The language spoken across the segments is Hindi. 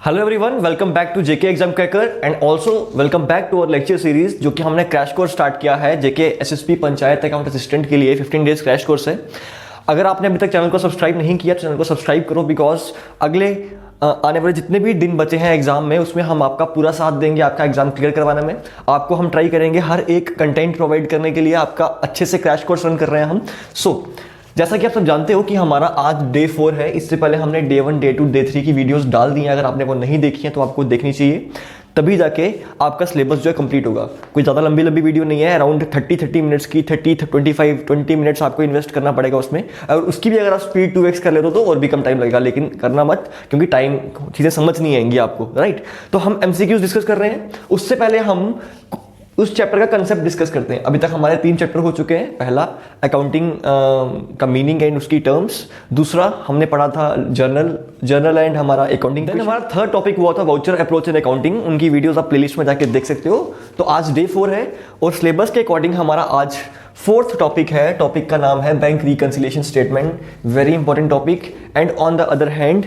Hello everyone, welcome back to JK exam cracker and also welcome back to our lecture series जो कि हमने क्रैश कोर्स स्टार्ट किया है। JK SSP panchayat account assistant के लिए 15 डेज क्रैश कोर्स है। अगर आपने अभी तक चैनल को सब्सक्राइब नहीं किया तो चैनल को सब्सक्राइब करो, बिकॉज अगले आने वाले जितने भी दिन बचे हैं एग्जाम में उसमें हम आपका पूरा साथ देंगे आपका एग्जाम क्लियर करवाने में। आपको हम ट्राई करेंगे हर एक कंटेंट प्रोवाइड करने के लिए, आपका अच्छे से क्रैश कोर्स रन कर रहे हैं हम। जैसा कि आप सब जानते हो कि हमारा आज डे 4 है। इससे पहले हमने डे 1, डे 2, डे 3 की वीडियोस डाल दी हैं। अगर आपने वो नहीं देखी है तो आपको देखनी चाहिए, तभी जाके आपका सिलेबस जो है कंप्लीट होगा। कोई ज़्यादा लंबी वीडियो नहीं है, अराउंड 30 मिनट्स की, 20 मिनट्स आपको इन्वेस्ट करना पड़ेगा उसमें। और उसकी भी अगर आप स्पीड 2x कर लेते हो तो और भी कम टाइम लगेगा, लेकिन करना मत, क्योंकि टाइम चीज़ें समझ नहीं आएंगी आपको, राइट। तो हम MCQs डिस्कस कर रहे हैं। उससे पहले हम उस चैप्टर का कंसेप्ट डिस्कस करते हैं। अभी तक हमारे 3 चैप्टर हो चुके हैं। पहला अकाउंटिंग का मीनिंग एंड उसकी टर्म्स, दूसरा हमने पढ़ा था जर्नल एंड हमारा अकाउंटिंग। हमारा थर्ड टॉपिक हुआ था वाउचर अप्रोच इन अकाउंटिंग। उनकी वीडियोस आप प्लेलिस्ट में जाके देख सकते हो। तो आज डे 4 है और सिलेबस के अकॉर्डिंग हमारा आज 4th टॉपिक है। टॉपिक का नाम है bank reconciliation statement. Very important topic and on the other hand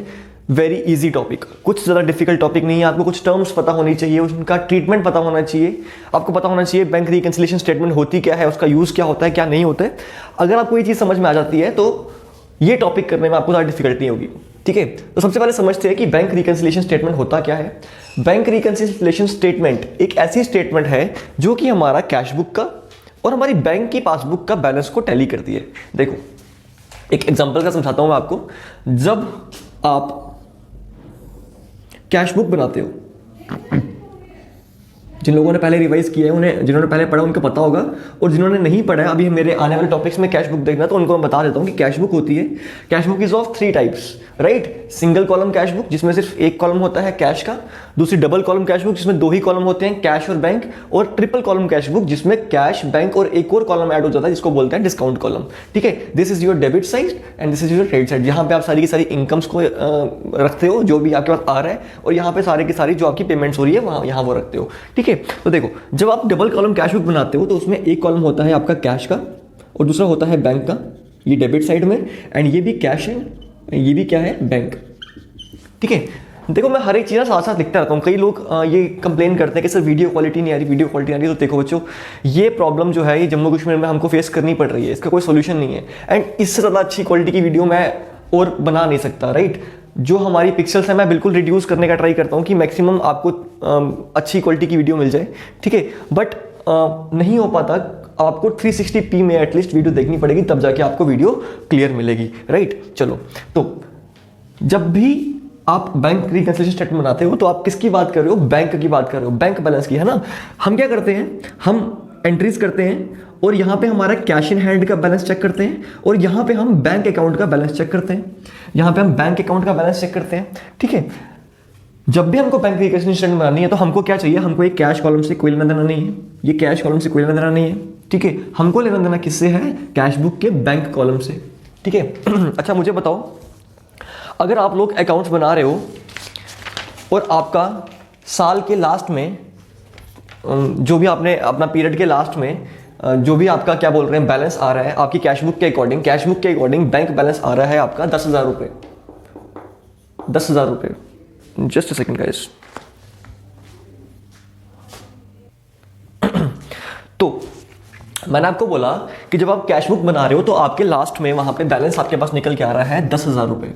very easy topic. कुछ ज़्यादा डिफिकल्ट टॉपिक नहीं है। आपको कुछ टर्म्स पता होनी चाहिए, उनका ट्रीटमेंट पता होना चाहिए। आपको पता होना चाहिए बैंक रिकंसिलिएशन स्टेटमेंट होती क्या है, उसका यूज़ क्या होता है, क्या नहीं होता है। अगर आपको ये चीज़ समझ में आ जाती है तो ये टॉपिक करने में आपको ज़्यादा डिफिकल्टी नहीं होगी, ठीक है। तो सबसे पहले समझते हैं कि बैंक रिकंसिलिएशन स्टेटमेंट होता क्या है। बैंक रिकंसिलिएशन स्टेटमेंट एक ऐसी स्टेटमेंट है जो कि हमारा कैश बुक का और हमारी बैंक की पासबुक का बैलेंस को टैली करती है। देखो, एक एग्जाम्पल का समझाता हूँ मैं आपको। जब आप कैश बुक बनाते हो, जिन लोगों ने पहले रिवाइज किया है उन्हें, जिन्होंने पहले पढ़ा उनको पता होगा, और जिन्होंने नहीं पढ़ा है अभी मेरे आने वाले टॉपिक्स में कैश बुक देखना, तो उनको मैं बता देता हूँ कि कैश बुक होती है। Cash book is of 3 types, right. Single column cash book जिसमें सिर्फ एक कॉलम होता है कैश का, दूसरी डबल कॉलम कैश बुक जिसमें 2 ही कॉलम होते हैं कैश और बैंक, और ट्रिपल कॉलम कैश बुक जिसमें कैश, बैंक और एक और कॉलम ऐड हो जाता है जिसको बोलते हैं डिस्काउंट कॉलम, ठीक है। This is your debit side and this is your credit side. यहाँ पे आप सारी की सारी इनकम्स को रखते हो जो भी आपके पास आ रहा है, और यहाँ पे सारी की सारी जो आपकी पेमेंट्स हो रही है वहाँ यहाँ वो रखते हो, ठीक है। तो देखो, जब आप डबल कॉलम कैश बुक बनाते हो तो उसमें एक कॉलम होता है आपका कैश का और दूसरा होता है बैंक का, ये डेबिट साइड में, एंड ये भी कैश है, ये भी क्या है, बैंक, ठीक है। देखो, मैं हर एक चीज़ साथ साथ लिखता रहता हूँ। कई लोग ये कंप्लेन करते हैं कि सर वीडियो क्वालिटी नहीं आ रही, वीडियो क्वालिटी नहीं आ रही। तो देखो बच्चों, ये प्रॉब्लम जो है ये जम्मू कश्मीर में हमको फेस करनी पड़ रही है, इसका कोई सोल्यूशन नहीं है। एंड इससे ज़्यादा अच्छी क्वालिटी की वीडियो मैं और बना नहीं सकता, राइट। जो हमारी पिक्सल्स है मैं बिल्कुल रिड्यूस करने का ट्राई करता हूँ कि मैक्सिमम आपको अच्छी क्वालिटी की वीडियो मिल जाए, ठीक है। बट नहीं हो पाता, आपको 360p में एटलीस्ट वीडियो देखनी पड़ेगी, तब जाके आपको वीडियो क्लियर मिलेगी, राइट। चलो, तो जब भी आप बैंक रिकंसिलिएशन स्टेटमेंट बनाते हो तो आप किसकी बात कर रहे हो, बैंक की बात कर रहे हो, बैंक बैलेंस की, है ना। हम क्या करते हैं, हम एंट्रीज करते हैं और यहाँ पे हमारा कैश इन हैंड का बैलेंस चेक करते हैं, और यहाँ पे हम बैंक अकाउंट का बैलेंस चेक करते हैं। यहाँ पे हम बैंक अकाउंट का बैलेंस चेक करते हैं, ठीक है। जब भी हमको बैंक रिकंसिलिएशन स्टेटमेंट बनानी है तो हमको क्या चाहिए, हमको एक कैश कॉलम से कोई लेना देना नहीं है, ये कैश कॉलम से कोई लेना देना नहीं है, ठीक है। हमको लेना देना किससे है, कैश बुक के बैंक कॉलम से, ठीक है। अच्छा, मुझे बताओ, अगर आप लोग अकाउंट्स बना रहे हो और आपका साल के लास्ट में जो भी आपने अपना पीरियड के लास्ट में जो भी आपका क्या बोल रहे हैं बैलेंस आ रहा है आपकी कैश बुक के अकॉर्डिंग बैंक बैलेंस आ रहा है आपका 10,000 रुपये, 10,000 रुपये। Just a second guys. तो मैंने आपको बोला कि जब आप कैश बुक बना रहे हो तो आपके लास्ट में वहां पे बैलेंस आपके पास निकल के आ रहा है 10,000 रुपये।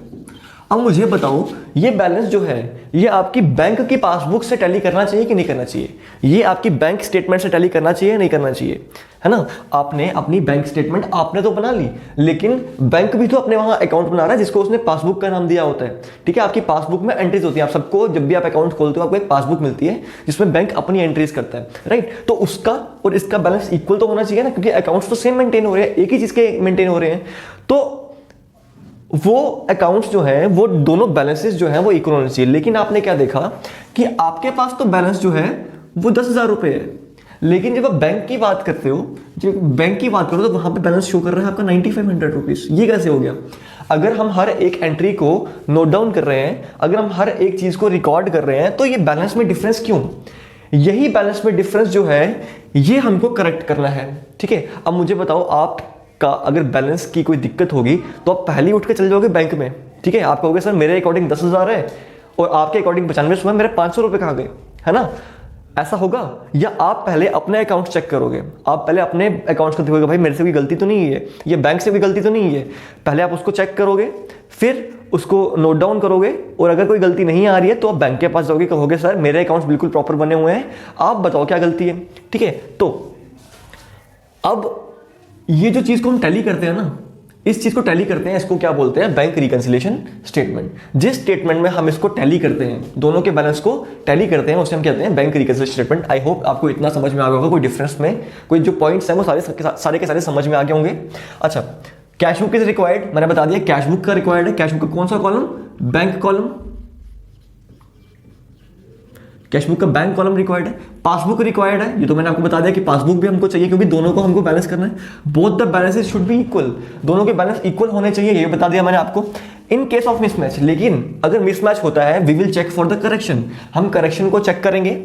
अब मुझे बताओ, ये बैलेंस जो है ये आपकी बैंक की पासबुक से टैली करना चाहिए कि नहीं करना चाहिए, ये आपकी बैंक स्टेटमेंट से टैली करना चाहिए या नहीं करना चाहिए, है ना। आपने अपनी बैंक स्टेटमेंट आपने तो बना ली, लेकिन बैंक भी तो अपने वहां अकाउंट बना रहा है जिसको उसने पासबुक का नाम दिया होता है, ठीक है। आपकी पासबुक में एंट्रीज होती है, आप सबको जब भी आप अकाउंट खोलते हो आपको एक पासबुक मिलती है जिसमें बैंक अपनी एंट्रीज करता है, राइट। तो उसका और इसका बैलेंस इक्वल तो होना चाहिए ना, क्योंकि अकाउंट्स तो सेम मेंटेन हो रहे हैं, एक ही चीज के मेंटेन हो रहे हैं। तो वो अकाउंट्स जो है वो दोनों बैलेंसेस जो है वो इक्वल होने चाहिए। लेकिन आपने क्या देखा कि आपके पास तो बैलेंस जो है वो 10,000 रुपये है, लेकिन जब आप बैंक की बात करते हो, जब बैंक की बात करो तो वहां पे बैलेंस शो कर रहा है आपका 9500 रुपीज। ये कैसे हो गया? अगर हम हर एक एंट्री को नोट डाउन कर रहे हैं, अगर हम हर एक चीज को रिकॉर्ड कर रहे हैं, तो ये बैलेंस में डिफरेंस क्यों? यही बैलेंस में डिफरेंस जो है ये हमको करेक्ट करना है, ठीक है। अब मुझे बताओ, आप का अगर बैलेंस की कोई दिक्कत होगी तो आप पहले ही उठ के चले जाओगे बैंक में, ठीक है। आप कहोगे सर मेरे अकॉर्डिंग 10,000 है और आपके अकॉर्डिंग 95 हुआ, मेरे 500 रुपये कहाँ गए, है ना? ऐसा होगा? या आप पहले अपने अकाउंट चेक करोगे, आप पहले अपने अकाउंट्स को देखोगे, भाई मेरे से कोई गलती तो नहीं है, ये बैंक से भी गलती तो नहीं है, पहले आप उसको चेक करोगे, फिर उसको नोट डाउन करोगे, और अगर कोई गलती नहीं आ रही है तो आप बैंक के पास जाओगे, कहोगे सर मेरे अकाउंट्स बिल्कुल प्रॉपर बने हुए हैं, आप बताओ क्या गलती है, ठीक है? तो अब ये जो चीज़ को हम टैली करते हैं ना, इस चीज़ को टैली करते हैं, इसको क्या बोलते हैं? Bank reconciliation statement. जिस स्टेटमेंट में हम इसको टैली करते हैं, दोनों के बैलेंस को टैली करते हैं, उसे हम कहते हैं बैंक रिकंसिलिएशन स्टेटमेंट। आई होप आपको इतना समझ में आ गया होगा, कोई डिफरेंस में कोई जो पॉइंट्स हैं वो सारे के सारे समझ में आ गए होंगे। अच्छा, कैश बुक इज रिक्वायर्ड, मैंने बता दिया कैश बुक का रिक्वायर्ड है। कैश बुक का कौन सा column? Bank column. Cash book का बैंक कॉलम रिक्वायर्ड है। पासबुक रिक्वायर्ड है, ये तो मैंने आपको बता दिया कि पासबुक भी हमको चाहिए, क्योंकि दोनों को हमको बैलेंस करना है। Both the balances should be equal, दोनों के बैलेंस इक्वल होने चाहिए, ये बता दिया मैंने आपको। इन केस ऑफ मिसमैच, लेकिन अगर मिसमैच होता है, we will check for the correction, हम करेक्शन को चेक करेंगे।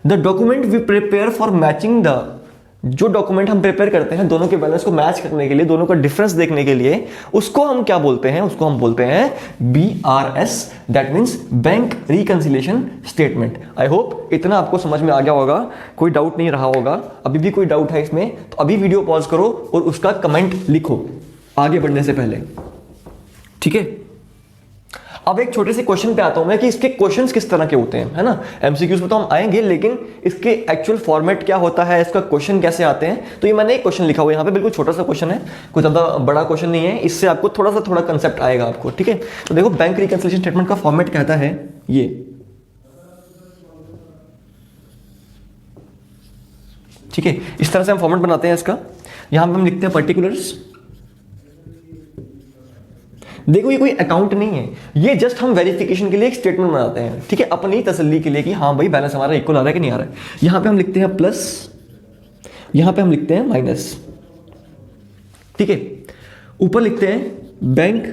The document we prepare for matching the, जो डॉक्यूमेंट हम प्रिपेयर करते हैं दोनों के बैलेंस को मैच करने के लिए, दोनों का डिफरेंस देखने के लिए, उसको हम क्या बोलते हैं? उसको हम बोलते हैं BRS, that means bank reconciliation statement. I hope इतना आपको समझ में आ गया होगा, कोई डाउट नहीं रहा होगा। अभी भी कोई डाउट है इसमें तो अभी वीडियो पॉज करो और उसका कमेंट लिखो आगे बढ़ने से पहले, ठीक है? अब एक छोटे से क्वेश्चन पे आता हूं मैं कि इसके क्वेश्चंस किस तरह के होते हैं, है ना? एमसीक्यूज पे तो हम आएंगे, लेकिन इसके एक्चुअल फॉर्मेट क्या होता है, इसका क्वेश्चन कैसे आते हैं, तो ये मैंने एक क्वेश्चन लिखा हुआ है यहाँ पे, बिल्कुल छोटा सा क्वेश्चन है, कोई ज़्यादा बड़ा क्वेश्चन नहीं है, इससे आपको थोड़ा कंसेप्ट आएगा आपको, ठीक है? तो देखो, बैंक रिकंसिलिएशन स्टेटमेंट का फॉर्मेट कहता है ये, ठीक है? इस तरह से हम फॉर्मेट बनाते हैं इसका। यहां पे हम लिखते हैं पर्टिकुलर्स। देखो, ये कोई अकाउंट नहीं है, ये जस्ट हम वेरिफिकेशन के लिए एक स्टेटमेंट बनाते हैं, ठीक है? अपनी तसल्ली के लिए कि हाँ भाई बैलेंस हमारा इक्वल आ रहा है कि नहीं आ रहा है। यहां पे हम लिखते हैं प्लस, यहां पे हम लिखते हैं माइनस, ठीक है? ऊपर लिखते हैं bank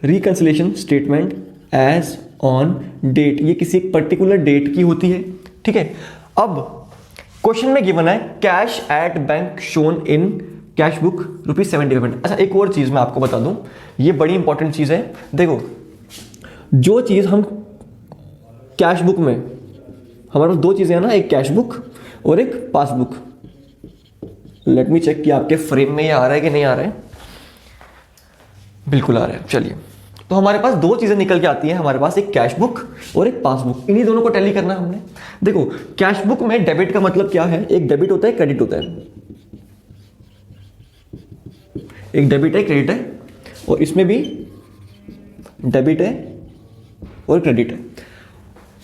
reconciliation statement as on date, ये किसी एक पर्टिकुलर डेट की होती है, ठीक है? अब क्वेश्चन में गिवन है cash at bank shown in cash book ₹70। अच्छा, एक और चीज मैं आपको बता दूं, ये बड़ी इंपॉर्टेंट चीज है। देखो, जो चीज हम कैश बुक में, हमारे पास दो चीजें हैं ना, एक कैश बुक और एक पासबुक। लेट मी चेक कि आपके फ्रेम में ये आ रहा है कि नहीं आ रहा है। बिल्कुल आ रहा है। चलिए, तो हमारे पास दो चीजें निकल के आती हैं, हमारे पास एक कैश बुक और एक पासबुक। इन्हीं दोनों को टैली करना है हमने। देखो, कैश बुक में डेबिट का मतलब क्या है? एक डेबिट होता है, क्रेडिट होता है। एक डेबिट है, क्रेडिट है, और इसमें भी डेबिट है और क्रेडिट है।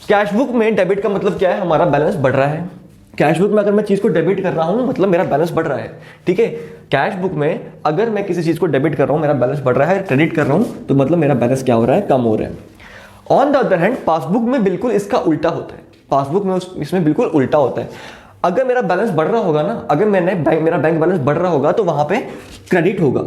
कैश बुक में डेबिट का मतलब क्या है? हमारा बैलेंस बढ़ रहा है। कैश बुक में अगर मैं चीज को डेबिट कर रहा हूं, मतलब मेरा बैलेंस बढ़ रहा है, ठीक है? कैश बुक में अगर मैं किसी चीज को डेबिट कर रहा हूं, मेरा बैलेंस बढ़ रहा है, क्रेडिट कर रहा हूं, तो मतलब मेरा बैलेंस क्या हो रहा है? कम हो रहा है। On the other hand, passbook में बिल्कुल इसका उल्टा होता है। पासबुक में इसमें बिल्कुल उल्टा होता है। अगर मेरा बैलेंस बढ़ रहा होगा ना, अगर मेरा बैंक बैलेंस बढ़ रहा होगा तो वहां पे क्रेडिट होगा,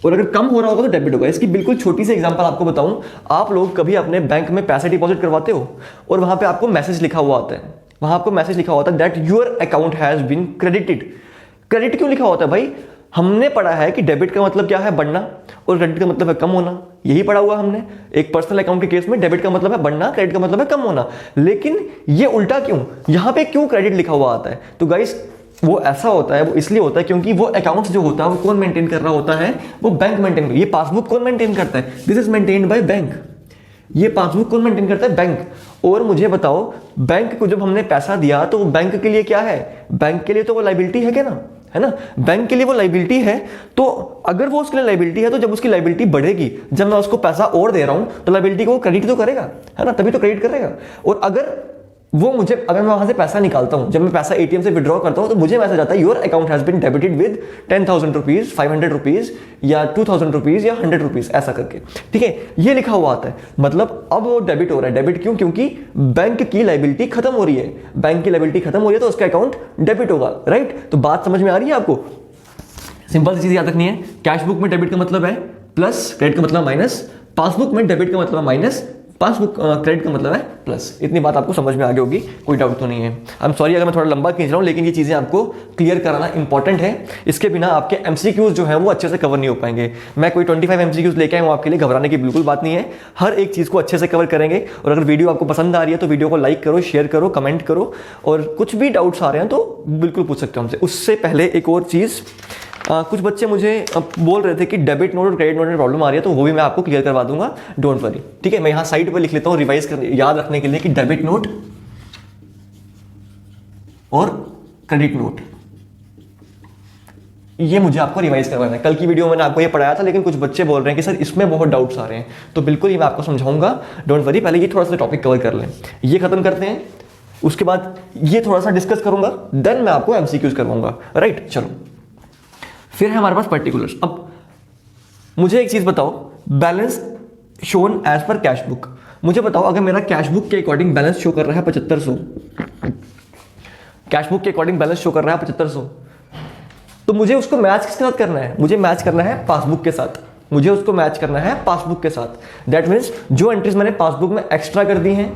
और अगर कम हो रहा होगा तो डेबिट होगा। इसकी बिल्कुल छोटी सी एग्जांपल आपको बताऊं, आप लोग कभी अपने बैंक में पैसे डिपॉजिट करवाते हो और वहां पे आपको मैसेज लिखा हुआ आता है, वहां आपको मैसेज लिखा होता है that your account has been credited. Credit क्यों लिखा होता है भाई? हमने पढ़ा है कि डेबिट का मतलब क्या है? बढ़ना, और क्रेडिट का मतलब है कम होना। यही पढ़ा हुआ हमने। एक पर्सनल अकाउंट के केस में डेबिट का मतलब है बढ़ना, क्रेडिट का मतलब है कम होना। लेकिन ये उल्टा क्यों? यहां पे क्यों क्रेडिट लिखा हुआ आता है? तो गाइस, वो ऐसा होता है, वो इसलिए होता है क्योंकि वो अकाउंट्स जो होता है वो कौन मेंटेन कर रहा होता है? वो बैंक मेंटेन। ये पासबुक कौन मेंटेन करता है? This is maintained by bank. ये पासबुक कौन मेंटेन करता है? बैंक। और मुझे बताओ, बैंक को जब हमने पैसा दिया तो वो बैंक के लिए क्या है? बैंक के लिए तो वो लायबिलिटी है क्या ना, है ना? बैंक के लिए वो लायबिलिटी है। तो अगर वो उसके लिए लायबिलिटी है, तो जब उसकी लायबिलिटी बढ़ेगी, जब मैं उसको पैसा और दे रहा हूं, तो लायबिलिटी को वो क्रेडिट तो करेगा, है ना? तभी तो क्रेडिट करेगा। और अगर मैं वहां से पैसा निकालता हूं, जब मैं पैसा एटीएम से विड्रॉ करता हूं, तो मुझे मैसेज आता है your account has been debited with 10,000 rupees, 500 rupees या 2,000 रुपीज या 100 रुपीज, ऐसा करके, ठीक है? ये लिखा हुआ आता है। मतलब अब वो डेबिट हो रहा है। डेबिट क्यों? क्योंकि बैंक की लायबिलिटी खत्म हो रही है। बैंक की लायबिलिटी खत्म हो रही है तो उसका अकाउंट डेबिट होगा, राइट? तो बात समझ में आ रही है आपको? सिंपल सी चीज याद रखनी है। कैश बुक में डेबिट का मतलब है प्लस, क्रेडिट का मतलब माइनस। पासबुक में डेबिट का मतलब है माइनस, पासबुक क्रेडिट का मतलब है प्लस। इतनी बात आपको समझ में आ गई होगी, कोई डाउट तो नहीं है। आई एम सॉरी अगर मैं थोड़ा लंबा खींच रहा हूँ, लेकिन ये चीज़ें आपको क्लियर कराना इंपॉर्टेंट है। इसके बिना आपके एमसीक्यूज जो है वो अच्छे से कवर नहीं हो पाएंगे। मैं कोई 25 एमसीक्यूज लेके आया हूँ आपके लिए, घबराने की बिल्कुल बात नहीं है। हर एक चीज़ को अच्छे से कवर करेंगे। और अगर वीडियो आपको पसंद आ रही है तो वीडियो को लाइक करो, शेयर करो, कमेंट करो, और कुछ भी डाउट्स आ रहे हैं तो बिल्कुल पूछ सकते हो हमसे। उससे पहले एक और चीज़, कुछ बच्चे मुझे बोल रहे थे कि डेबिट नोट और क्रेडिट नोट में प्रॉब्लम आ रही है, तो वो भी मैं आपको क्लियर करवा दूंगा, डोंट वरी। ठीक है, मैं यहाँ साइड पर लिख लेता हूँ रिवाइज करने, याद रखने के लिए कि डेबिट नोट और क्रेडिट नोट ये मुझे आपको रिवाइज करवाना है। कल की वीडियो में मैंने आपको ये पढ़ाया था, लेकिन कुछ बच्चे बोल रहे हैं कि सर इसमें बहुत डाउट्स आ रहे हैं, तो बिल्कुल ये मैं आपको समझाऊंगा, डोंट वरी। पहले ये थोड़ा सा टॉपिक कवर कर लें, ये खत्म करते हैं, उसके बाद ये थोड़ा सा डिस्कस करूंगा, देन मैं आपको एमसीक्यूज करवाऊंगा, राइट। चलो फिर है हमारे पास पर्टिकुलर्स। अब मुझे एक चीज बताओ, balance shown as per cash book. मुझे बताओ अगर मेरा कैश बुक के अकॉर्डिंग बैलेंस शो कर रहा है 7500, कैश बुक के अकॉर्डिंग बैलेंस शो कर रहा है 7500, तो मुझे उसको मैच किसके साथ करना है? मुझे मैच करना है पासबुक के साथ। मुझे उसको मैच करना है पासबुक के साथ। दैट मीन्स जो एंट्रीज मैंने पासबुक में एक्स्ट्रा कर दी हैं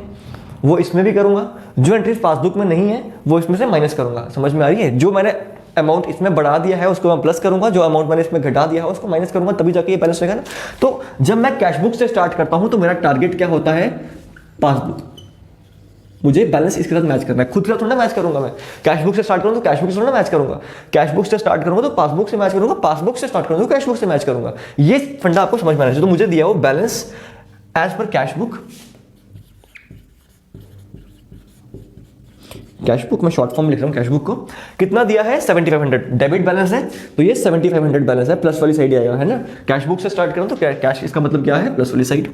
वो इसमें भी करूंगा, जो एंट्रीज पासबुक में नहीं है वो इसमें से माइनस करूंगा। समझ में आ रही है? जो मैंने अमाउंट इसमें बढ़ा दिया है उसको मैं प्लस करूंगा, जो अमाउंट मैंने इसमें घटा दिया है उसको माइनस करूंगा, तभी जाके ये बैलेंस होगा ना। तो जब मैं कैश बुक से स्टार्ट करता हूं तो मेरा टारगेट क्या होता है? पासबुक। मुझे बैलेंस इसके साथ मैच करना है, खुद का थोड़ा मैच करूंगा। मैं कैश बुक से स्टार्ट करूँ तो कैश बुक से थोड़ा मैच करूंगा, कैश बुक से स्टार्ट करूंगा तो पासबुक से मैच करूंगा, पासबुक से स्टार्ट करूंगा तो कैश बुक से मैच करूंगा। ये फंडा आपको समझ में आना चाहिए। तो मुझे दिया हो balance as per cash book, cash book में शॉर्ट फॉर्म लिख रहा हूं, कैश बुक को कितना दिया है? 7500 डेबिट बैलेंस है, तो ये 7500 बैलेंस है, प्लस वाली साइड आएगा, है ना। कैश बुक से स्टार्ट करूं तो कैश, इसका मतलब क्या है? प्लस वाली साइड।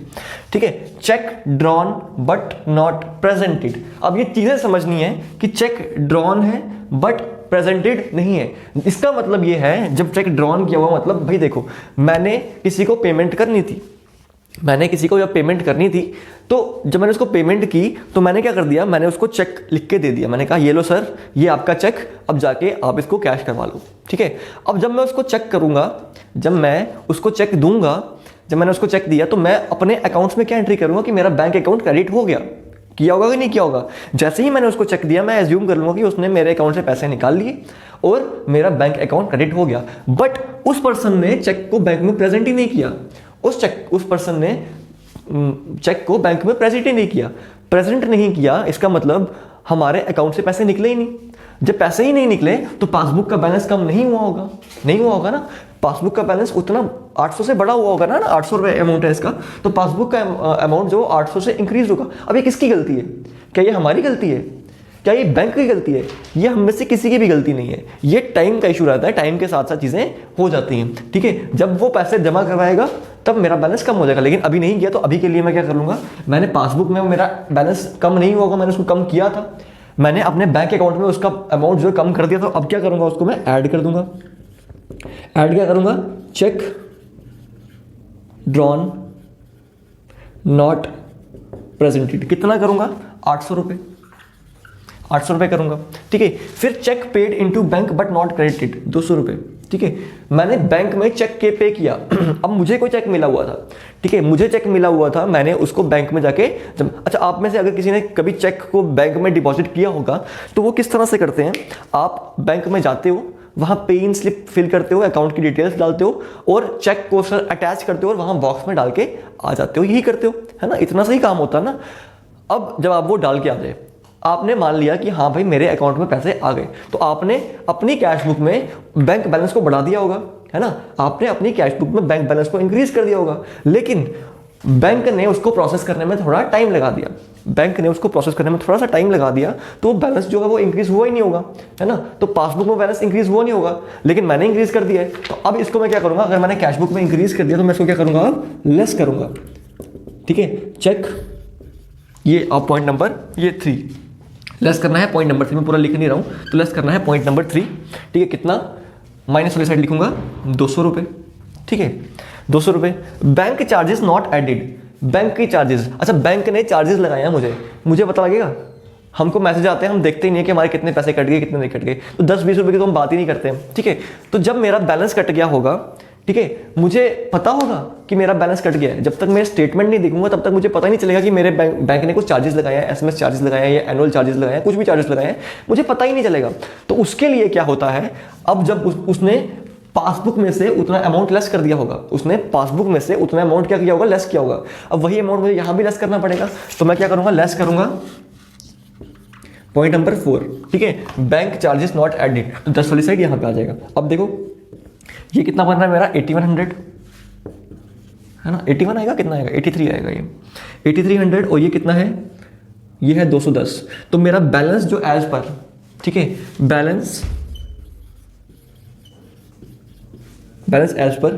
ठीक है, check drawn but not presented. अब ये चीजें समझनी है कि चेक ड्रॉन है बट प्रेजेंटेड नहीं है। इसका मतलब ये है, जब चेक ड्रॉन किया हुआ मतलब भाई देखो, मैंने किसी को पेमेंट करनी थी, मैंने किसी को जब पेमेंट करनी थी तो जब मैंने उसको पेमेंट की तो मैंने क्या कर दिया? मैंने उसको चेक लिख के दे दिया। मैंने कहा ये लो सर, ये आपका चेक, अब जाके आप इसको कैश करवा लो। ठीक है, अब जब मैं उसको चेक करूंगा, जब मैं उसको चेक दूंगा, जब मैंने उसको चेक दिया तो मैं अपने अकाउंट्स में क्या एंट्री करूंगा कि मेरा बैंक अकाउंट क्रेडिट हो गया, किया होगा कि नहीं किया होगा। जैसे ही मैंने उसको चेक दिया मैं एज्यूम कर लूंगा कि उसने मेरे अकाउंट से पैसे निकाल लिए और मेरा बैंक अकाउंट क्रेडिट हो गया। बट उस पर्सन ने चेक को बैंक में प्रेजेंट ही नहीं किया, उस पर्सन ने चेक को बैंक में प्रेजेंट ही नहीं किया। प्रेजेंट नहीं किया इसका मतलब हमारे अकाउंट से पैसे निकले ही नहीं। जब पैसे ही नहीं निकले तो पासबुक का बैलेंस कम नहीं हुआ होगा, नहीं हुआ होगा ना। पासबुक का बैलेंस उतना 800 से बड़ा हुआ होगा ना, 800 रुपये अमाउंट है इसका, तो पासबुक का अमाउंट जो 800 से इंक्रीज होगा। अब ये किसकी गलती है? क्या ये हमारी गलती है? क्या ये बैंक की गलती है? ये हम में से किसी की भी गलती नहीं है। ये टाइम का इशू रहता है, टाइम के साथ साथ चीज़ें हो जाती हैं। ठीक है, जब वो पैसे जमा करवाएगा तब मेरा बैलेंस कम हो जाएगा, लेकिन अभी नहीं किया तो अभी के लिए मैं क्या कर लूँगा? मैंने पासबुक में मेरा बैलेंस कम नहीं होगा, मैंने उसको कम किया था, मैंने अपने बैंक अकाउंट में उसका अमाउंट जो है कम कर दिया था। अब क्या करूँगा? उसको मैं ऐड कर दूंगा। ऐड क्या करूँगा? Check drawn not presented. कितना करूँगा? 800 रुपये, 800 रुपये करूंगा। ठीक है, फिर cheque paid into bank but not credited, 200 रुपये। ठीक है, मैंने बैंक में चेक के पे किया। अब मुझे कोई चेक मिला हुआ था, ठीक है, मुझे चेक मिला हुआ था, मैंने उसको बैंक में जाके अच्छा, आप में से अगर किसी ने कभी चेक को बैंक में डिपॉजिट किया होगा तो वो किस तरह से करते हैं? आप बैंक में जाते हो, वहाँ पे इन स्लिप फिल करते हो, अकाउंट की डिटेल्स डालते हो और चेक को सर अटैच करते हो और वहाँ बॉक्स में डाल के आ जाते हो, यही करते हो, है ना। इतना सही काम होता है ना। अब जब आप वो डाल के आ जाए, आपने मान लिया कि हाँ भाई मेरे अकाउंट में पैसे आ गए, तो आपने अपनी कैश बुक में बैंक बैलेंस को बढ़ा दिया होगा, है ना। आपने अपनी कैश बुक में बैंक बैलेंस को इंक्रीज कर दिया होगा, लेकिन बैंक ने उसको प्रोसेस करने में थोड़ा टाइम लगा दिया, बैंक ने उसको प्रोसेस करने में थोड़ा सा टाइम लगा दिया, तो बैलेंस जो है वो इंक्रीज हुआ ही नहीं होगा, है ना। तो पासबुक में बैलेंस इंक्रीज हुआ नहीं होगा, लेकिन मैंने इंक्रीज कर दिया है। तो अब इसको मैं क्या करूंगा? अगर मैंने कैश बुक में इंक्रीज कर दिया तो मैं इसको क्या करूंगा? अब लेस करूंगा। ठीक है, चेक, ये अब पॉइंट नंबर ये 3 लेस करना है, पॉइंट नंबर 3 मैं पूरा लिख नहीं रहा हूं, तो लेस करना है पॉइंट नंबर 3। ठीक है, कितना? माइनस वाली साइड लिखूंगा 200 रुपये। ठीक है, 200 रुपये। Bank charges not added, bank के चार्जेस, अच्छा बैंक ने चार्जेस लगाए हैं, मुझे पता लगेगा? हमको मैसेज आते हैं, हम देखते ही नहीं है कि हमारे कितने पैसे कट गए कितने नहीं कट गए, तो 10-20 रुपये की तो हम बात ही नहीं करते हैं। ठीक है, तो जब मेरा बैलेंस कट गया होगा, ठीक है, मुझे पता होगा कि मेरा बैलेंस कट गया है। जब तक मैं स्टेटमेंट नहीं देखूंगा तब तक मुझे पता नहीं चलेगा कि मेरे बैंक ने कुछ चार्जेस लगाए हैं, एसएमएस चार्जेस लगाए हैं या एनुअल चार्जेस लगाए हैं, कुछ भी चार्जेस लगाए हैं, मुझे पता ही नहीं चलेगा। तो उसके लिए क्या होता है, अब जब उसने पासबुक में से उतना अमाउंट लेस कर दिया होगा, उसने पासबुक में से उतना अमाउंट क्या किया होगा, लेस किया होगा। अब वही अमाउंट मुझे यहां भी लेस करना पड़ेगा, तो मैं क्या करूंगा, लेस करूंगा पॉइंट नंबर 4, ठीक है, बैंक चार्जेस नॉट एडेड, तो 10 वाली साइड यहां पे आ जाएगा। अब देखो ये कितना बन रहा है मेरा 8100 है ना, 81 आएगा, कितना आएगा 83 आएगा, ये 8300 और ये कितना है, ये है 210। तो मेरा बैलेंस जो एज पर, ठीक है, बैलेंस एज पर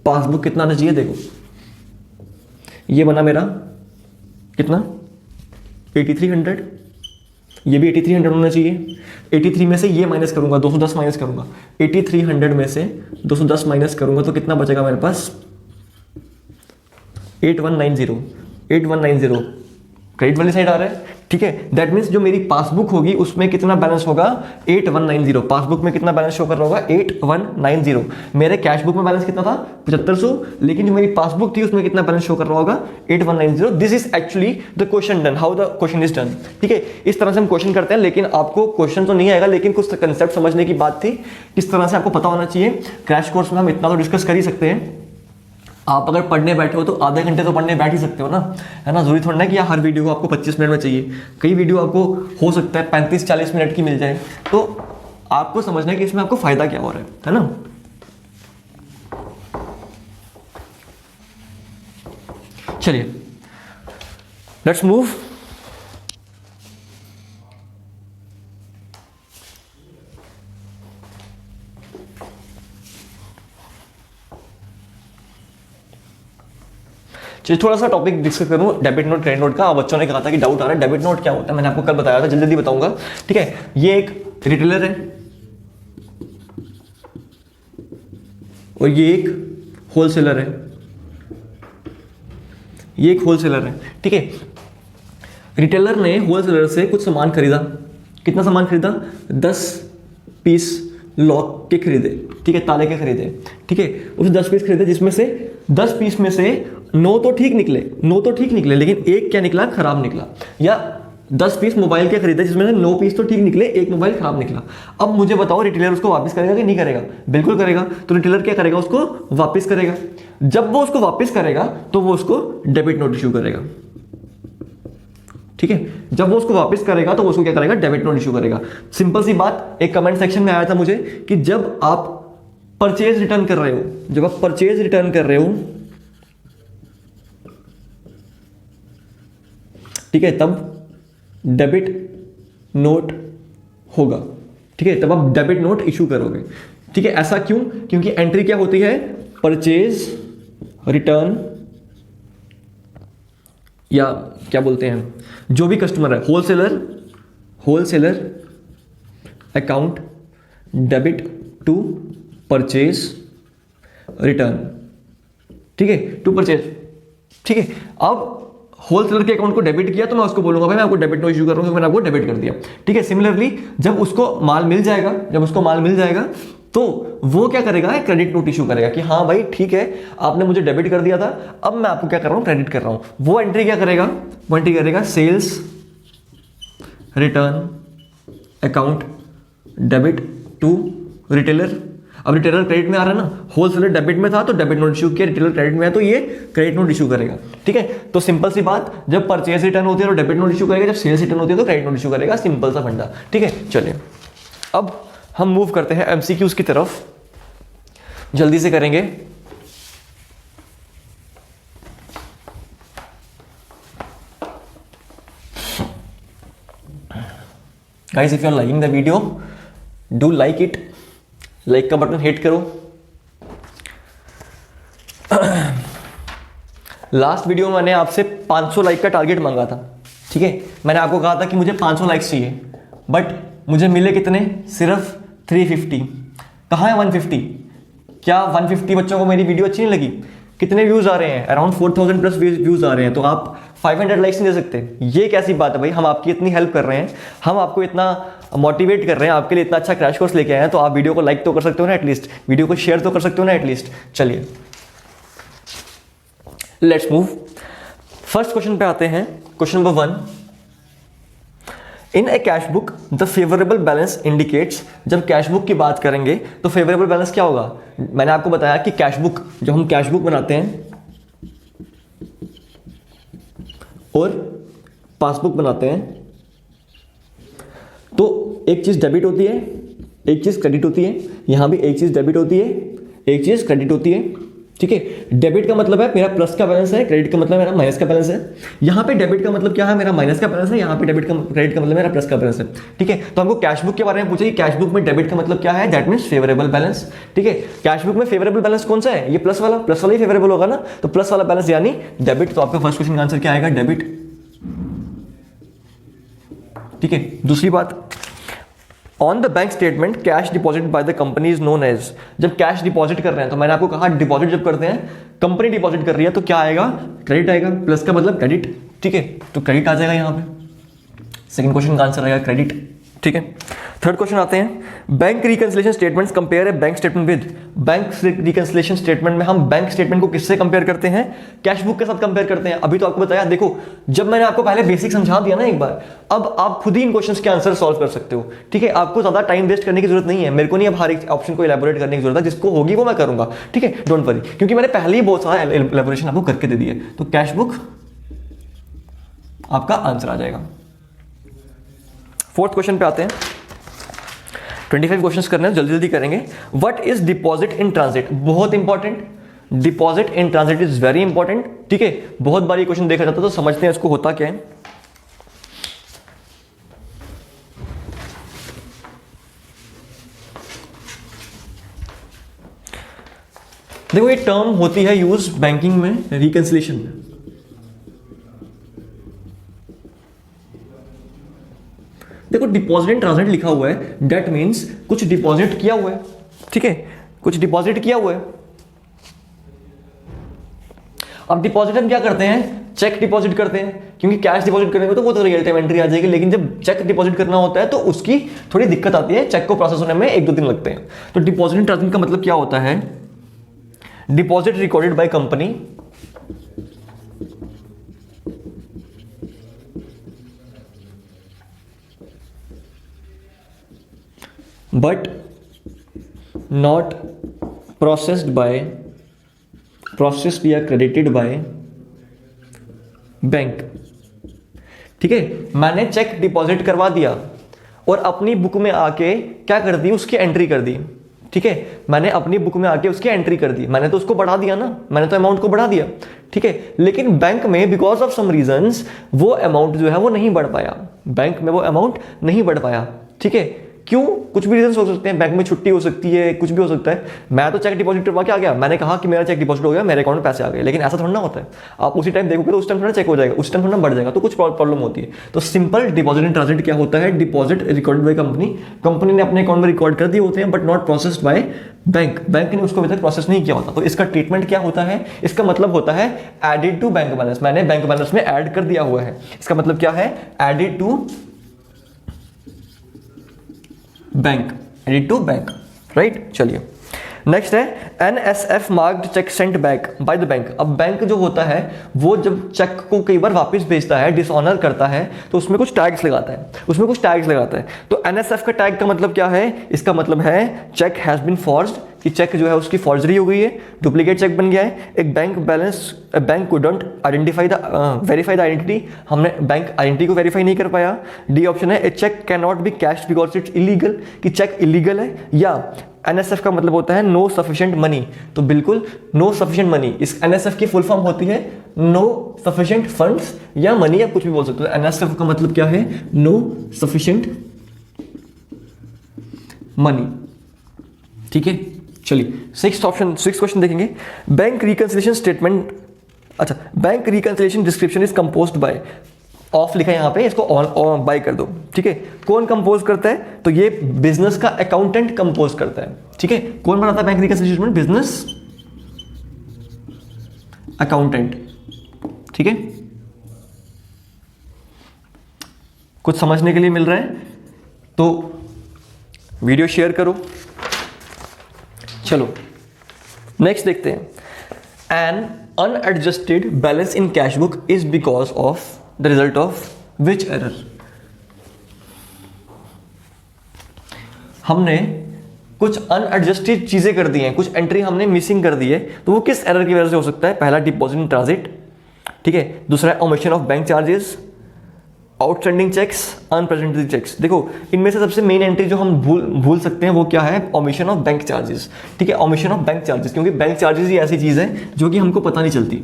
पासबुक कितना आना चाहिए, देखो ये बना मेरा कितना 8300, ये भी 8300 होना चाहिए। 83 में से ये माइनस करूंगा, 210 माइनस करूंगा, 8300 में से 210 माइनस करूंगा तो कितना बचेगा मेरे पास 8190 क्रेडिट वाली साइड आ रहा है, ठीक है। दैट मीन्स जो मेरी पासबुक होगी उसमें कितना बैलेंस होगा 8190, पासबुक में कितना बैलेंस शो कर रहा होगा 8190। मेरे कैश बुक में बैलेंस कितना था 7500, लेकिन जो मेरी पासबुक थी उसमें कितना बैलेंस शो कर रहा होगा 8190। This is actually the question done, how the question is done, ठीक है। इस तरह से हम क्वेश्चन करते हैं, लेकिन आपको क्वेश्चन तो नहीं आएगा, लेकिन कुछ कंसेप्ट समझने की बात थी, किस तरह से आपको पता होना चाहिए। क्रैश कोर्स में हम इतना तो डिस्कस कर ही सकते हैं। आप अगर पढ़ने बैठे हो तो आधे घंटे तो पढ़ने बैठ ही सकते हो ना, है ना। जरूरी थोड़ा ना कि हर वीडियो को आपको 25 मिनट में चाहिए, कई वीडियो आपको हो सकता है 35-40 मिनट की मिल जाए। तो आपको समझना है कि इसमें आपको फायदा क्या हो रहा है ना। चलिए लेट्स मूव। चलिए थोड़ा सा टॉपिक डिस्कस करूं डेबिट नोट क्रेडिट नोट का। बच्चों ने कहा था कि डाउट आ रहा है डेबिट नोट क्या होता है, मैंने आपको कल बताया था, जल्दी जल्दी बताऊंगा, ठीक है। ये एक रिटेलर है और ये एक होलसेलर है, ये एक होलसेलर है, ठीक है। रिटेलर ने होलसेलर से कुछ सामान खरीदा, कितना सामान खरीदा 10 पीस लॉक के खरीदे, ठीक है, ताले के खरीदे, ठीक है। उसे 10 पीस खरीदे, जिसमें से 10 पीस में से 9 तो ठीक निकले, लेकिन एक क्या निकला, खराब निकला। या 10 पीस मोबाइल के खरीदे, जिसमें से 9 पीस तो ठीक निकले, एक मोबाइल खराब निकला। अब मुझे बताओ रिटेलर उसको वापस करेगा कि नहीं करेगा? बिल्कुल करेगा। तो रिटेलर क्या करेगा, उसको वापस करेगा। जब वो उसको वापस करेगा तो वो उसको डेबिट नोट इशू करेगा, ठीक है। जब वो उसको वापस करेगा तो वो उसको क्या करेगा, डेबिट नोट इशू करेगा। सिंपल सी बात, एक कमेंट सेक्शन में आया था मुझे कि जब आप परचेज रिटर्न कर रहे हो, जब आप परचेज रिटर्न कर रहे हो, ठीक है, तब डेबिट नोट होगा, ठीक है, तब आप डेबिट नोट इशू करोगे, ठीक है। ऐसा क्यों? क्योंकि एंट्री क्या होती है, परचेज रिटर्न, या क्या बोलते हैं, जो भी कस्टमर है, wholesaler account debit to purchase return, ठीक है, टू परचेज, ठीक है। अब होलसेलर के अकाउंट को डेबिट किया तो मैं उसको बोलूंगा भाई मैं आपको डेबिट नोट इशू कर रहा हूं क्योंकि मैंने आपको डेबिट कर दिया, ठीक है। सिमिलरली जब उसको माल मिल जाएगा, तो वो क्या करेगा, क्रेडिट नोट इशू करेगा कि हाँ भाई ठीक है, आपने मुझे डेबिट कर दिया था, अब मैं आपको क्या कर रहा हूं, क्रेडिट कर रहा हूं। वो एंट्री क्या करेगा, वो एंट्री करेगा sales return account debit to retailer. अब रिटेलर क्रेडिट में आ रहा है ना, होलसेलर डेबिट में था तो डेबिट नोट इशू किया, रिटेलर क्रेडिट में है तो ये क्रेडिट नोट इशू करेगा, ठीक है। तो सिंपल सी बात, जब परचेज रिटर्न होती है तो डेबिट नोट इशू करेगा, जब सेल्स रिटर्न होती है तो क्रेडिट नोट इशू करेगा, सिंपल सा फंडा, ठीक है। चलिए अब हम मूव करते हैं एमसीक्यूज की तरफ, जल्दी से करेंगे। Guys if you are liking the video, do like it, like का बटन हिट करो। लास्ट वीडियो में मैंने आपसे 500 लाइक का टारगेट मांगा था, ठीक है। मैंने आपको कहा था कि मुझे 500 लाइक्स चाहिए, बट मुझे मिले कितने, सिर्फ 350। कहाँ है 150? क्या 150 बच्चों को मेरी वीडियो अच्छी नहीं लगी? कितने व्यूज आ रहे हैं, अराउंड 4000 प्लस व्यूज आ रहे हैं, तो आप 500 लाइक्स नहीं दे सकते? ये कैसी बात है भाई, हम आपकी इतनी हेल्प कर रहे हैं, हम आपको इतना मोटिवेट कर रहे हैं, आपके लिए इतना अच्छा क्रैश कोर्स लेके आए हैं, तो आप वीडियो को लाइक तो कर सकते हो ना एटलीस्ट, वीडियो को शेयर तो कर सकते हो ना एटलीस्ट। चलिए लेट्स मूव, फर्स्ट क्वेश्चन पे आते हैं। Question number 1, in A cash book the favourable balance indicates. जब कैश बुक की बात करेंगे तो फेवरेबल बैलेंस क्या होगा? मैंने आपको बताया कि कैश बुक, जब हम कैश बुक बनाते हैं और पासबुक बनाते हैं तो एक चीज डेबिट होती है, एक चीज क्रेडिट होती है। यहां भी एक चीज डेबिट होती है, एक चीज क्रेडिट होती है, ठीक है। डेबिट का मतलब है मेरा प्लस का बैलेंस है, क्रेडिट का मतलब मेरा माइनस का बैलेंस है। यहां पे डेबिट का मतलब क्या है? मेरा माइनस का बैलेंस है। यहां पे क्रेडिट का मतलब मेरा प्लस का बैलेंस है, ठीक है। तो हमको कैश बुक के बारे में पूछा कि कैश बुक में डेबिट का मतलब क्या है? दैट मींस फेवरेबल बैलेंस, ठीक है। कैश बुक में फेवरेबल बैलेंस कौन सा है? ये प्लस वाला ही फेवरेबल होगा ना, तो प्लस वाला बैलेंस यानी डेबिट। तो आपका फर्स्ट क्वेश्चन का आंसर क्या आएगा? डेबिट, ठीक है। दूसरी बात, on the bank statement cash deposit by the company is known as. जब कैश डिपॉजिट कर रहे हैं तो मैंने आपको कहा डिपॉजिट जब करते हैं, कंपनी डिपॉजिट कर रही है तो क्या आएगा? क्रेडिट आएगा। प्लस का मतलब क्रेडिट, ठीक है, तो क्रेडिट आ जाएगा यहां पे। सेकंड क्वेश्चन का आंसर आएगा क्रेडिट, ठीक है। थर्ड क्वेश्चन आते हैं, bank reconciliation statements compare A bank statement with. Bank reconciliation statement में हम बैंक स्टेटमेंट को किससे कंपेयर करते हैं? कैश बुक के साथ कंपेयर करते हैं। अभी तो आपको बताया, देखो जब मैंने आपको पहले बेसिक समझा दिया ना एक बार, अब आप खुद ही इन क्वेश्चंस के आंसर सॉल्व कर सकते हो, ठीक है। आपको ज्यादा टाइम वेस्ट करने की जरूरत नहीं है, मेरे को नहीं अब हर एक ऑप्शन को इलैबोरेट करने की जरूरत है, जिसको होगी वो मैं करूंगा, ठीक है, डोंट वरी, क्योंकि मैंने पहले ही बहुत सारा इलैबोरेशन आपको करके दे दिया है। तो कैश बुक आपका आंसर आ जाएगा। फोर्थ क्वेश्चन पे आते हैं। 25 क्वेश्चंस करने हैं, जल्दी जल्दी करेंगे। What is deposit in transit? बहुत important, deposit in transit is very important, ठीक है। बहुत बार ये क्वेश्चन देखा जाता है, तो समझते हैं इसको होता क्या है। देखो ये टर्म होती है यूज बैंकिंग में, रिकंसिलिएशन में। देखो डिपॉजिट इन ट्रांजिट लिखा हुआ है, दैट मींस कुछ डिपॉजिट किया हुआ है, ठीक है, कुछ डिपॉजिट किया हुआ है। अब डिपॉजिट हम क्या करते हैं? चेक डिपॉजिट करते हैं, क्योंकि कैश डिपॉजिट करेंगे तो वो तो रियल टाइम एंट्री आ जाएगी, लेकिन जब चेक डिपॉजिट करना होता है तो उसकी थोड़ी दिक्कत आती है, चेक को प्रोसेस होने में 1-2 दिन लगते हैं। तो डिपॉजिट इन ट्रांजिट का मतलब क्या होता है? Deposit recorded by company but not processed या credited by बैंक, ठीक है। मैंने चेक डिपॉजिट करवा दिया और अपनी बुक में आके क्या कर दी? उसकी एंट्री कर दी, ठीक है। मैंने अपनी बुक में आके उसकी एंट्री कर दी, मैंने तो उसको बढ़ा दिया ना, मैंने तो अमाउंट को बढ़ा दिया, ठीक है। लेकिन बैंक में बिकॉज ऑफ सम रीजंस वो अमाउंट जो है वो नहीं बढ़ पाया, बैंक में वो अमाउंट नहीं बढ़ पाया, ठीक है। क्यों? कुछ भी रीजंस हो सकते हैं, बैंक में छुट्टी हो सकती है, कुछ भी हो सकता है। मैं तो चेक डिपॉजिट करवा के आ गया, मैंने कहा कि मेरा चेक डिपॉजिट हो गया, मेरे अकाउंट में पैसे आ गए, लेकिन ऐसा थोड़ा ना होता है। आप उसी टाइम देखोगे तो उस टाइम थोड़ा चेक हो जाएगा, उस टाइम थोड़ा बढ़ जाएगा, तो कुछ प्रॉब्लम होती है। तो सिंपल डिपॉजिट इन ट्रांजिट क्या होता है? Deposit recorded by company, company ने अपने अकाउंट में रिकॉर्ड कर दिए होते हैं, but not processed by bank, bank ने उसको अभी तक प्रोसेस नहीं किया होता। तो इसका ट्रीटमेंट क्या होता है? इसका मतलब होता है एडेड टू बैंक बैलेंस, मैंने बैंक बैलेंस में ऐड कर दिया हुआ है। इसका मतलब क्या है? Added to bank, added to bank, right. चलिए नेक्स्ट है NSF marked cheque sent back by the bank. अब बैंक जो होता है वो जब चेक को कई बार वापस भेजता है, डिसऑनर करता है, तो उसमें कुछ टैग्स लगाता है, तो NSF का टैग का मतलब क्या है? इसका मतलब है चेक हैज बीन फॉर्ज्ड, कि चेक जो है उसकी फॉर्जरी हो गई है, डुप्लीकेट चेक बन गया है। एक bank couldn't identify the verify the identity, हमने बैंक आइडेंटिटी को वेरीफाई नहीं कर पाया। डी ऑप्शन है A cheque can not be cashed because it's illegal, कि चेक इलीगल है। या NSF का मतलब होता है नो सफिशिएंट मनी, तो बिल्कुल नो सफिशिएंट मनी, इस NSF की फुल फॉर्म होती है नो सफिशिएंट फंड्स या मनी, आप कुछ भी बोल सकते हो। NSF का मतलब क्या है? नो सफिशिएंट मनी, ठीक है। चलिए सिक्स क्वेश्चन देखेंगे। बैंक रिकंसिलिएशन स्टेटमेंट, अच्छा, bank reconciliation description is composed bye, of लिखा है यहाँ पे, इसको ऑन बाय कर दो, ठीक है। कौन कंपोज करता है? तो ये बिजनेस का अकाउंटेंट कंपोज करता है, ठीक है। कौन बनाता है बैंक रिकंसिलिएशन? बिजनेस अकाउंटेंट, ठीक है। कुछ समझने के लिए मिल रहा है? तो वीडियो शेयर करो। चलो नेक्स्ट देखते हैं। An unadjusted balance in cash book is because of the result of which error. हमने कुछ अनएडजस्टेड चीजें कर दी हैं, कुछ एंट्री हमने मिसिंग कर दी है, तो वो किस एरर की वजह से हो सकता है? पहला डिपॉजिट इन ट्रांजिट, ठीक है। दूसरा है omission of bank charges, outstanding cheques, unpresented cheques. देखो इनमें से सबसे मेन एंट्री जो हम भूल सकते हैं वो क्या है? ओमिशन ऑफ बैंक चार्जेस, ठीक है। ओमिशन ऑफ बैंक चार्जेस, क्योंकि बैंक चार्जेस ही ऐसी चीज है जो कि हमको पता नहीं चलती।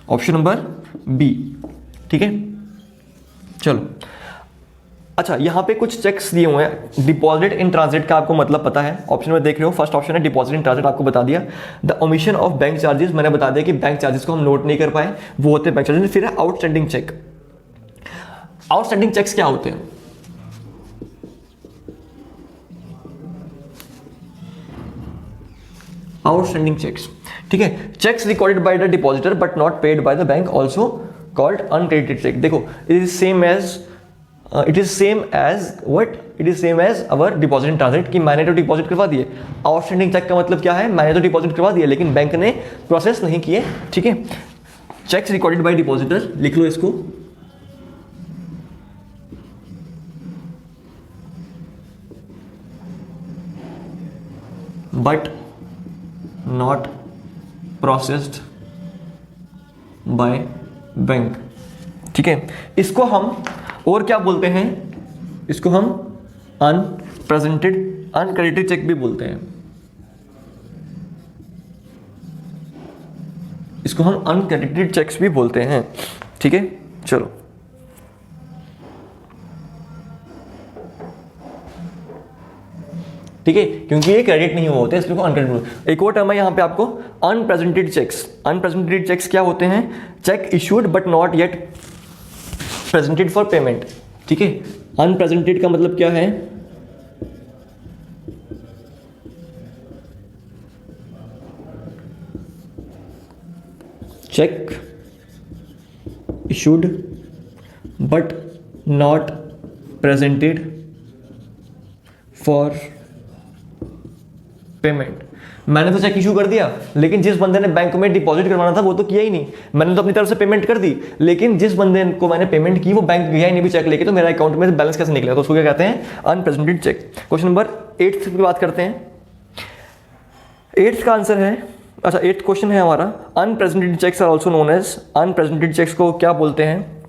ऑप्शन नंबर बी, ठीक है। चलो अच्छा, यहां पे कुछ चेक्स दिए हुए हैं। डिपॉजिट इन ट्रांजिट का आपको मतलब पता है, ऑप्शन में देख रहे हो, फर्स्ट ऑप्शन है डिपॉजिट इन ट्रांजिट, आपको बता दिया। The omission of bank charges, मैंने बता दिया कि बैंक चार्जेस को हम नोट नहीं कर पाए, वो होते हैं बैंक चार्जेस। फिर है आउटस्टैंडिंग चेक। आउटस्टैंडिंग चेक्स क्या होते हैं? आउटस्टैंडिंग चेक्स, ठीक है। Cheques recorded by the depositor but not paid by the bank, also called uncredited cheque. देखो it is same as what? It is same as our deposit in transit, कि मैंने तो डिपॉजिट करवा दिए। आउटस्टैंडिंग चेक का मतलब क्या है? मैंने तो डिपॉजिट करवा दिया लेकिन बैंक ने प्रोसेस नहीं किए, ठीक है। चेक्स रिकॉर्डेड बाय डिपॉजिटर, लिख लो इसको। But not processed by bank, ठीक है। इसको हम और क्या बोलते हैं? इसको हम अनक्रेडिटेड चेक भी बोलते हैं। इसको हम अनक्रेडिटेड चेक्स भी बोलते हैं, ठीक है। चलो ठीक है, क्योंकि ये क्रेडिट नहीं हुआ होते इसलिए को अनक्रेडिटेड। एक और टर्म है यहां पे आपको, अनप्रेजेंटेड चेक्स। अनप्रेजेंटेड चेक्स क्या होते हैं? Check issued but not yet presented for payment, ठीक है। अनप्रेजेंटेड का मतलब क्या है? Check issued but not presented for payment. मैंने तो चेक इशू कर दिया लेकिन जिस बंदे ने बैंक में डिपॉजिट करवाना था वो तो किया ही नहीं। मैंने तो अपनी तरफ से पेमेंट कर दी लेकिन जिस बंदे को मैंने पेमेंट की वो बैंक गया ही नहीं भी चेक लेके, तो मेरा अकाउंट में बैलेंस कैसे निकलेगा? तो उसको क्या कहते हैं? Unrepresented check. क्वेश्चन नंबर 8 की बात करते हैं। 8 का आंसर है, अच्छा 8th क्वेश्चन है हमारा, unpresented cheques are also known as. Unpresented cheques को क्या बोलते हैं?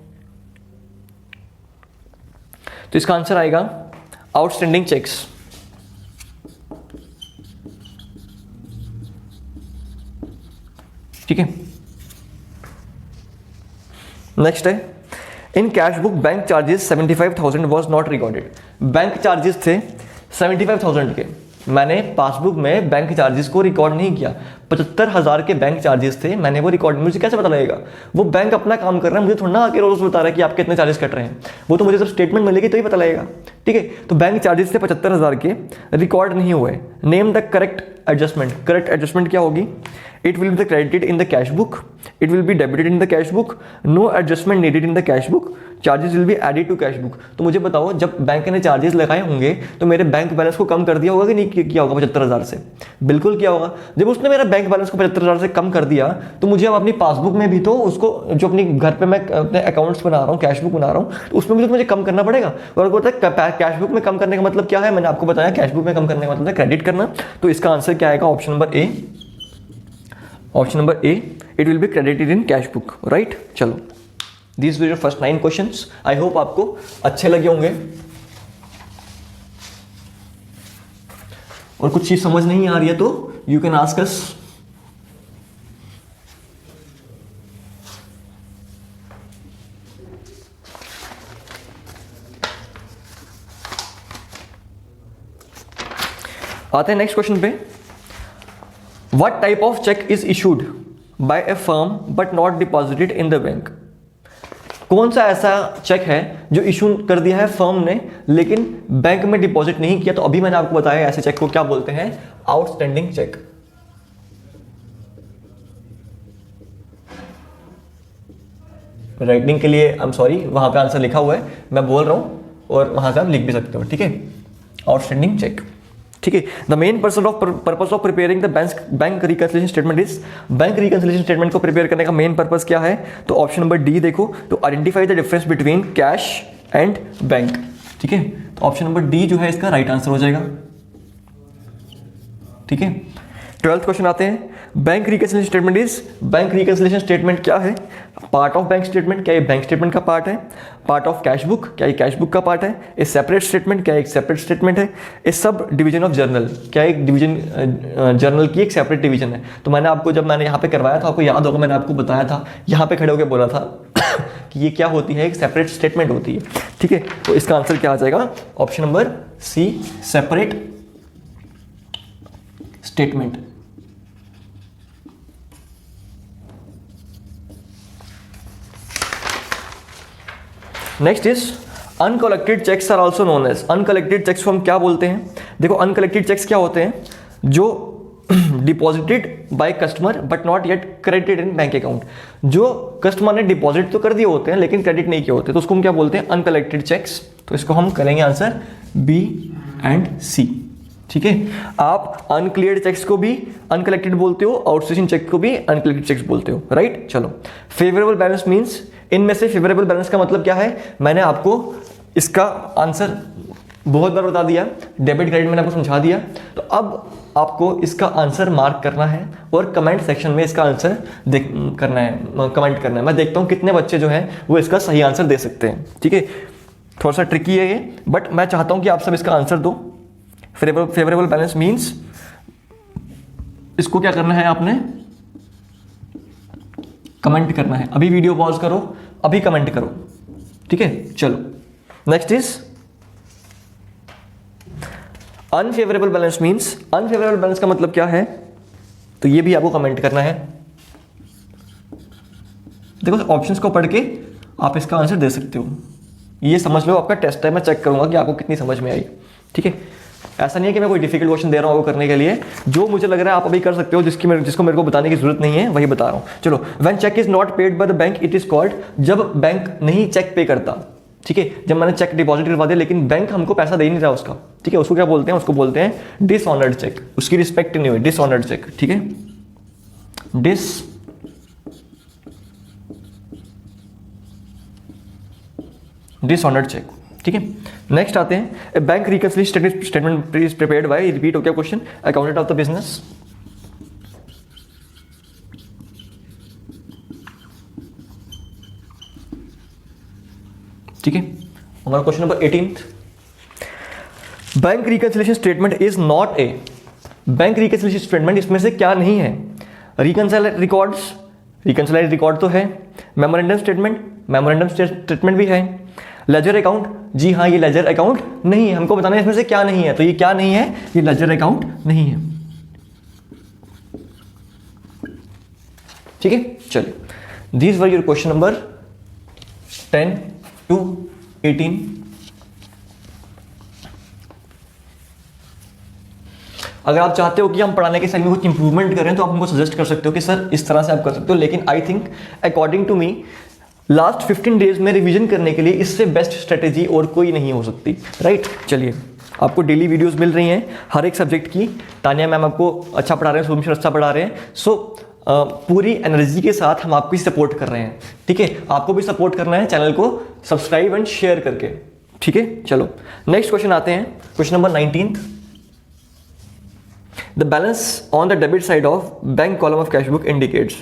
तो इसका आंसर आएगा आउटस्टैंडिंग चेक्स। ठीक है। नेक्स्ट है, इन cash book bank charges 75,000 was not recorded. Bank charges थे 75,000 के, मैंने पासबुक में बैंक चार्जेस को रिकॉर्ड नहीं किया। 75,000 के बैंक चार्जेस थे, मैंने वो रिकॉर्ड, मुझे कैसे पता लगेगा? वो बैंक अपना काम कर रहा है, मुझे थोड़ा ना आके रोज बता रहा है कि आप कितने चार्जेस कट रहे हैं। वो तो मुझे जब स्टेटमेंट मिलेगी तो ही पता लगेगा, ठीक है। तो बैंक चार्जेस थे 75,000 के, रिकॉर्ड नहीं हुए। Name the correct adjustment. Correct adjustment क्या होगी? It will be credited in the cash book. It will be debited in the cash book. No adjustment needed in the cash book. Charges will be added to cash book. तो मुझे बताओ, जब बैंक ने चार्जेस लगाए होंगे तो मेरे बैंक बैलेंस को कम कर दिया होगा कि नहीं किया होगा? 75,000 से बिल्कुल किया होगा। जब उसने मेरा बैंक बैलेंस को 75,000 से कम कर दिया तो मुझे अब अपनी पासबुक में भी तो उसको, जो अपनी घर पे मैं अपने अकाउंट्स बना रहा हूँ, कैश बुक बना रहा हूँ, तो उसमें भी तो मुझे कम करना पड़ेगा। और कैश बुक में कम करने का मतलब क्या है? मैंने आपको बताया कैश बुक में कम करने का मतलब है क्रेडिट करना। तो इसका आंसर क्या आएगा? Option number A. Option number A, it will be credited in cash book, right. चलो, these were your first 9 questions. I hope आपको अच्छे लगे होंगे। और कुछ चीज समझ नहीं आ रही है तो यू कैन आस्क अस। आते हैं नेक्स्ट क्वेश्चन पे। What type of check is issued by a firm but not deposited in the bank? कौन सा ऐसा चेक है जो इशू कर दिया है फर्म ने लेकिन बैंक में डिपॉजिट नहीं किया? तो अभी मैंने आपको बताया ऐसे चेक को क्या बोलते हैं? Outstanding check. राइटिंग के लिए आई एम सॉरी, वहाँ पे आंसर लिखा हुआ है, मैं बोल रहा हूँ और वहाँ से आप लिख भी सकते हो, ठीक है। आउटस्टैंडिंग चेक, ठीक है। The main purpose of preparing the bank reconciliation statement is, bank reconciliation statement को प्रिपेयर करने का मेन पर्पस क्या है? तो ऑप्शन नंबर डी देखो, तो identify the difference between cash and bank, ठीक है। तो ऑप्शन नंबर डी जो है इसका राइट आंसर हो जाएगा, ठीक है। 12th क्वेश्चन आते हैं, bank reconciliation statement is, bank reconciliation statement क्या है? पार्ट ऑफ बैंक स्टेटमेंट, क्या ये बैंक स्टेटमेंट का पार्ट है? पार्ट ऑफ कैश बुक, क्या ये कैश बुक का पार्ट है? ए सेपरेट स्टेटमेंट, क्या एक सेपरेट स्टेटमेंट है? ए सब डिवीजन ऑफ जर्नल, क्या एक डिवीजन जर्नल की एक सेपरेट डिवीजन है? तो मैंने आपको जब मैंने यहाँ पे करवाया था, आपको याद होगा मैंने आपको बताया था, यहाँ पे खड़े होकर बोला था कि ये क्या होती है? एक सेपरेट स्टेटमेंट होती है, ठीक है। तो इसका आंसर क्या आ जाएगा? Option number C, separate statement. Next is uncollected cheques are also known as, uncollected cheques को हम क्या बोलते हैं? देखो अनकलेक्टेड चेक्स क्या होते हैं? जो deposited by customer but not yet credited in bank account, जो कस्टमर ने डिपॉजिट तो कर दिए होते हैं लेकिन क्रेडिट नहीं किए होते, तो उसको हम क्या बोलते हैं? Uncollected cheques. तो इसको हम करेंगे आंसर बी एंड सी, ठीक है। आप अनक्लियर्ड चेक्स को भी अनकलेक्टेड बोलते हो, आउटस्टेशन चेक को भी अनकलेक्टेड चेक्स बोलते हो, राइट। चलो, फेवरेबल बैलेंस मींस, इनमें से फेवरेबल बैलेंस का मतलब क्या है? मैंने आपको इसका आंसर बहुत बार बता दिया, डेबिट क्रेडिट मैंने आपको समझा दिया। तो अब आपको इसका आंसर मार्क करना है और कमेंट सेक्शन में इसका आंसर करना है, कमेंट करना है। मैं देखता हूँ कितने बच्चे जो हैं वो इसका सही आंसर दे सकते हैं, ठीक है। थोड़ा सा ट्रिकी है ये, बट मैं चाहता हूँ कि आप सब इसका आंसर दो। फेवरेबल बैलेंस मींस, इसको क्या करना है? आपने कमेंट करना है। अभी वीडियो पॉज करो, अभी कमेंट करो, ठीक है। चलो, next is unfavourable balance means, unfavourable balance का मतलब क्या है? तो ये भी आपको कमेंट करना है। देखो ऑप्शंस को पढ़ के आप इसका आंसर दे सकते हो। ये समझ लो आपका टेस्ट है, मैं चेक करूंगा कि आपको कितनी समझ में आई, ठीक है। ऐसा नहीं है कि मैं कोई डिफिकल्ट क्वेश्चन दे रहा हूँ वो करने के लिए, जो मुझे लग रहा है आप अभी कर सकते हो, जिसको मेरे को बताने की जरूरत नहीं है वही बता रहा हूँ। चलो, when cheque is not paid by the bank it is called, जब बैंक नहीं चेक पे करता, ठीक है। जब मैंने चेक डिपॉजिट करवा दिया लेकिन बैंक हमको पैसा दे नहीं रहा उसका, ठीक है, उसको क्या बोलते हैं? उसको बोलते हैं डिसऑनर्ड चेक। उसकी रिस्पेक्ट नहीं हुई, डिसऑनर्ड चेक, ठीक है। डिसऑनर्ड चेक, ठीक है। नेक्स्ट आते हैं, bank reconciliation statement is prepared by, repeat हो गया question, accountant of the business, ठीक है। हमारा question number 18, bank reconciliation statement is not a, bank reconciliation statement इसमें से क्या नहीं है? रिकंसिलिएशन रिकॉर्ड्स, रिकंसिलिएशन रिकॉर्ड तो है, मेमोरेंडम स्टेटमेंट, मेमोरेंडम स्टेटमेंट भी है, लेजर अकाउंट, जी हाँ ये लेजर अकाउंट नहीं है। हमको बताना है इसमें से क्या नहीं है, तो ये क्या नहीं है? ये लेजर अकाउंट नहीं है, ठीक है। चलिए, these were your question number 10 to 18। अगर आप चाहते हो कि हम पढ़ाने के समय में कुछ इंप्रूवमेंट करें तो आप हमको सजेस्ट कर सकते हो कि सर इस तरह से आप कर सकते हो, लेकिन I think according to me last 15 days में रिवीजन करने के लिए इससे बेस्ट स्ट्रेटेजी और कोई नहीं हो सकती, राइट। चलिए, आपको डेली वीडियोस मिल रही हैं हर एक सब्जेक्ट की, तानिया मैम आपको अच्छा पढ़ा रहे हैं, सोम सर अच्छा पढ़ा रहे हैं, सो पूरी एनर्जी के साथ हम आपको सपोर्ट कर रहे हैं, ठीक है। आपको भी सपोर्ट करना है चैनल को सब्सक्राइब एंड शेयर करके, ठीक है। चलो, नेक्स्ट क्वेश्चन आते हैं, question number 19, the balance on the debit side of bank column of cash book indicates,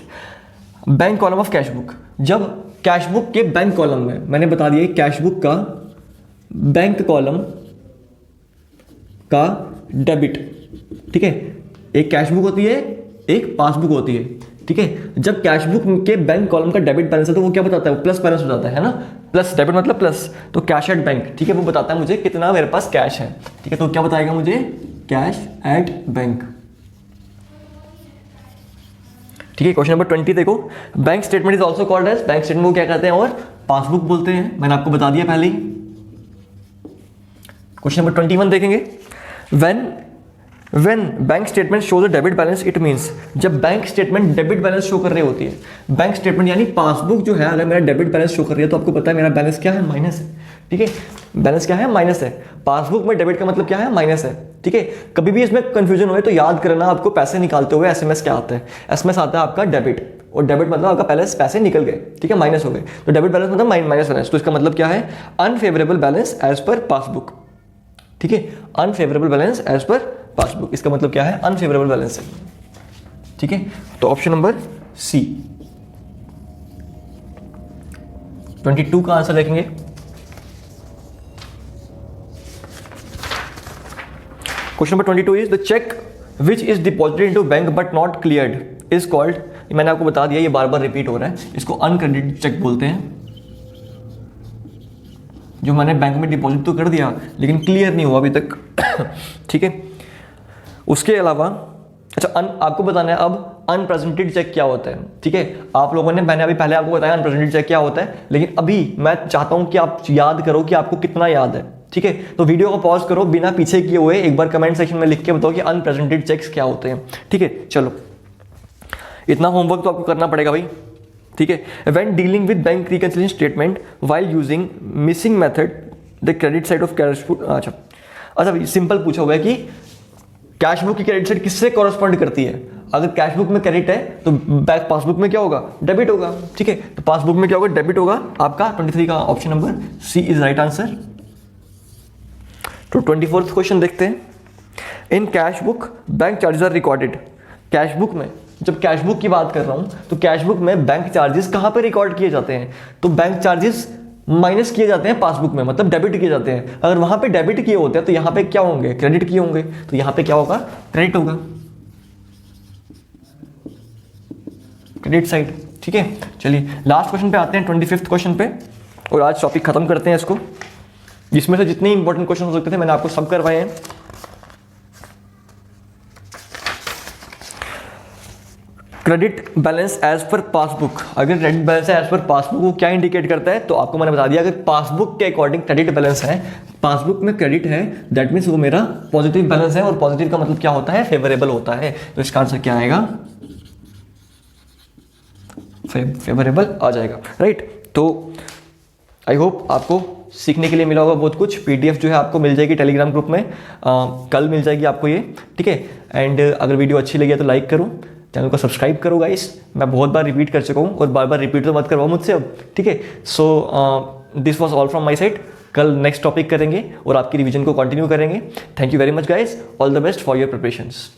bank column of cash book, जब कैश बुक के बैंक कॉलम में, मैंने बता दिया कैश बुक का बैंक कॉलम का डेबिट, ठीक है। एक कैश बुक होती है, एक पासबुक होती है, ठीक है। जब कैश बुक के बैंक कॉलम का डेबिट बैलेंस है तो वो क्या बताता है? वो प्लस बैलेंस हो जाता है ना, प्लस, डेबिट मतलब प्लस, तो कैश एट बैंक, ठीक है। वो बताता है मुझे कितना मेरे पास कैश है, ठीक है। तो क्या बताएगा मुझे? कैश एट बैंक, ठीक है। क्वेश्चन नंबर 20 देखो, bank statement is also called as, bank statement को क्या कहते हैं? और पासबुक बोलते हैं, मैंने आपको बता दिया पहले ही। क्वेश्चन नंबर 21 देखेंगे, when When bank statement shows a debit balance it means, जब bank statement debit balance show कर रही होती है, बैंक स्टेटमेंट यानी पासबुक जो है अगर मेरा डेबिट बैलेंस शो कर रही है तो आपको पता है मेरा बैलेंस क्या है, माइनस है, ठीक है, बैलेंस क्या है, माइनस है। पासबुक में डेबिट का मतलब क्या है, माइनस है, ठीक है। कभी भी इसमें कंफ्यूजन हुए तो याद करना आपको पैसे निकालते हुए एसएमएस क्या आता है, एसएमएस आता है आपका डेबिट, और डेबिट मतलब आपका पहले पैसे निकल गए, ठीक है, माइनस हो गए, तो डेबिट बैलेंस मतलब माइनस बैलेंस, तो इसका मतलब क्या है, unfavourable balance as per passbook, ठीक है, unfavourable balance as per passbook, इसका मतलब क्या है, अनफेवरेबल बैलेंस है, ठीक है। तो ऑप्शन नंबर सी 22 का आंसर देखेंगे। Question number 22 is the cheque which is deposited into bank but not cleared is called, मैंने आपको बता दिया, ये बार बार रिपीट हो रहा है, इसको अनक्रेडिटेड चेक बोलते हैं। जो मैंने बैंक में डिपॉजिट तो कर दिया लेकिन क्लियर नहीं हुआ अभी तक, ठीक है। उसके अलावा अच्छा आपको बताना है अब अनप्रेजेंटेड चेक क्या होता है, ठीक है। आप लोगों ने, मैंने अभी पहले आपको बताया अनप्रेजेंटेड चेक क्या होता है, लेकिन अभी मैं चाहता हूं कि आप याद करो कि आपको कितना याद है, ठीक है। तो वीडियो को पॉज करो, बिना पीछे किए हुए एक बार कमेंट सेक्शन में लिख के बताओ कि अनप्रेजेंटेड चेक्स क्या होते हैं, ठीक है। चलो इतना होमवर्क तो आपको करना पड़ेगा भाई, ठीक है। When dealing with bank reconciliation statement while using missing method the credit side of cash book, अच्छा सिंपल पूछा हुआ है कि कैश बुक की क्रेडिट साइड किससे कॉरेस्पॉन्ड करती है। अगर कैश बुक में क्रेडिट है तो बैंक पासबुक में क्या होगा, डेबिट होगा, ठीक है। तो पासबुक में क्या होगा, डेबिट होगा। आपका 23 का option number C is right answer. तो 24th क्वेश्चन देखते हैं। In cash book bank charges are recorded, cash book में, जब कैश बुक की बात कर रहा हूं तो कैश बुक में बैंक चार्जेस कहां पे रिकॉर्ड किए जाते हैं, तो बैंक चार्जेस माइनस किए जाते हैं पासबुक में, मतलब डेबिट किए जाते हैं। अगर वहां पे डेबिट किए होते हैं तो यहां पे क्या होंगे, क्रेडिट किए होंगे, तो यहां पे क्या होगा, क्रेडिट होगा, क्रेडिट साइड, ठीक है। चलिए लास्ट क्वेश्चन पे आते हैं, 25th क्वेश्चन पे, और आज टॉपिक खत्म करते हैं इसको। जिसमें से जितने इंपॉर्टेंट क्वेश्चन हो सकते थे मैंने आपको सब करवाए हैं। Credit balance as per passbook, अगर credit balance as per passbook को क्या इंडिकेट करता है, तो आपको मैंने बता दिया अगर पासबुक के अकॉर्डिंग क्रेडिट बैलेंस है, पासबुक में क्रेडिट है, दैट मीन्स वो मेरा पॉजिटिव बैलेंस है, और पॉजिटिव का मतलब क्या होता है, फेवरेबल होता है। तो इसका आंसर क्या आएगा, फेवरेबल आ जाएगा, राइट। तो आई होप आपको सीखने के लिए मिला होगा बहुत कुछ। पीडीएफ जो है आपको मिल जाएगी टेलीग्राम ग्रुप में, कल मिल जाएगी आपको ये, ठीक है। एंड अगर वीडियो अच्छी लगी है तो लाइक करो, चैनल को सब्सक्राइब करो गाइस। मैं बहुत बार रिपीट कर चुका हूँ और बार बार रिपीट तो मत करवाओ मुझसे अब, ठीक है। So this was all from my side. कल नेक्स्ट टॉपिक करेंगे और आपकी रिवीजन को कंटिन्यू करेंगे। Thank you very much guys, all the best for your preparations.